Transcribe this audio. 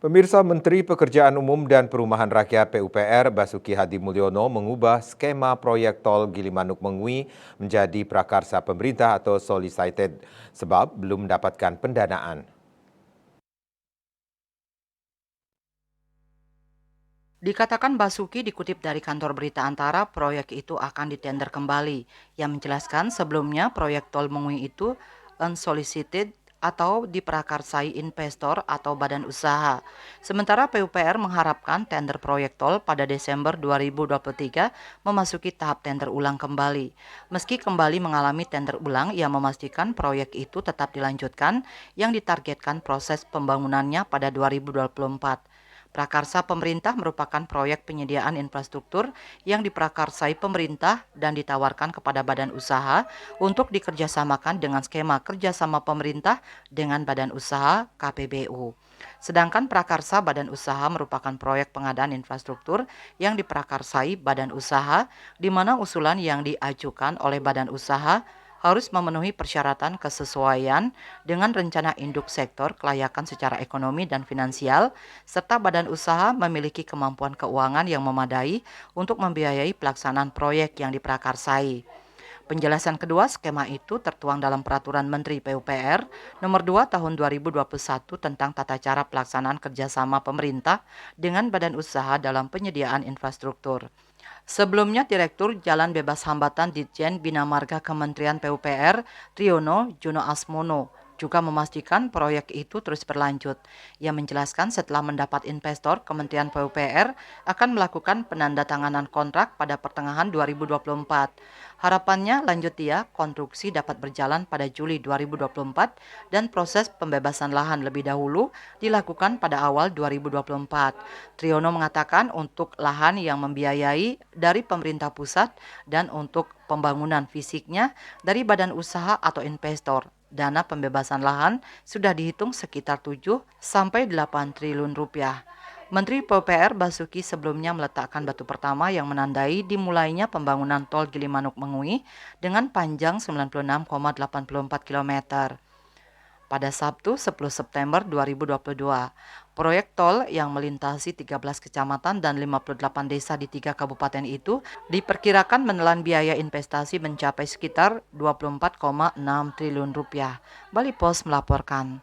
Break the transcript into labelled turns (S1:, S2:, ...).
S1: Pemirsa, Menteri Pekerjaan Umum dan Perumahan Rakyat PUPR Basuki Hadi Mulyono mengubah skema proyek tol Gilimanuk-Mengui menjadi prakarsa pemerintah atau solicited sebab belum mendapatkan pendanaan.
S2: Dikatakan Basuki dikutip dari kantor berita Antara, proyek itu akan ditender kembali. Yang menjelaskan sebelumnya proyek tol Mengui itu unsolicited atau diprakarsai investor atau badan usaha. Sementara PUPR mengharapkan tender proyek tol pada Desember 2023 memasuki tahap tender ulang kembali. Meski kembali mengalami tender ulang, ia memastikan proyek itu tetap dilanjutkan yang ditargetkan proses pembangunannya pada 2024. Prakarsa pemerintah merupakan proyek penyediaan infrastruktur yang diprakarsai pemerintah dan ditawarkan kepada badan usaha untuk dikerjasamakan dengan skema kerjasama pemerintah dengan badan usaha KPBU. Sedangkan prakarsa badan usaha merupakan proyek pengadaan infrastruktur yang diprakarsai badan usaha, di mana usulan yang diajukan oleh badan usaha harus memenuhi persyaratan kesesuaian dengan rencana induk sektor kelayakan secara ekonomi dan finansial, serta badan usaha memiliki kemampuan keuangan yang memadai untuk membiayai pelaksanaan proyek yang diprakarsai. Penjelasan kedua, skema itu tertuang dalam Peraturan Menteri PUPR Nomor 2 Tahun 2021 tentang tata cara pelaksanaan kerjasama pemerintah dengan badan usaha dalam penyediaan infrastruktur. Sebelumnya, Direktur Jalan Bebas Hambatan Ditjen Bina Marga Kementerian PUPR, Triyono Juno Asmono, juga memastikan proyek itu terus berlanjut. Ia menjelaskan setelah mendapat investor, Kementerian PUPR akan melakukan penandatanganan kontrak pada pertengahan 2024. Harapannya, lanjut dia, konstruksi dapat berjalan pada Juli 2024 dan proses pembebasan lahan lebih dahulu dilakukan pada awal 2024. Triyono mengatakan untuk lahan yang membiayai dari pemerintah pusat dan untuk pembangunan fisiknya dari badan usaha atau investor. Dana pembebasan lahan sudah dihitung sekitar 7 sampai 8 triliun rupiah. Menteri PUPR Basuki sebelumnya meletakkan batu pertama yang menandai dimulainya pembangunan tol Gilimanuk-Mengui dengan panjang 96,84 km pada Sabtu 10 September 2022. Proyek tol yang melintasi 13 kecamatan dan 58 desa di 3 kabupaten itu diperkirakan menelan biaya investasi mencapai sekitar 24,6 triliun rupiah. Bali Pos melaporkan.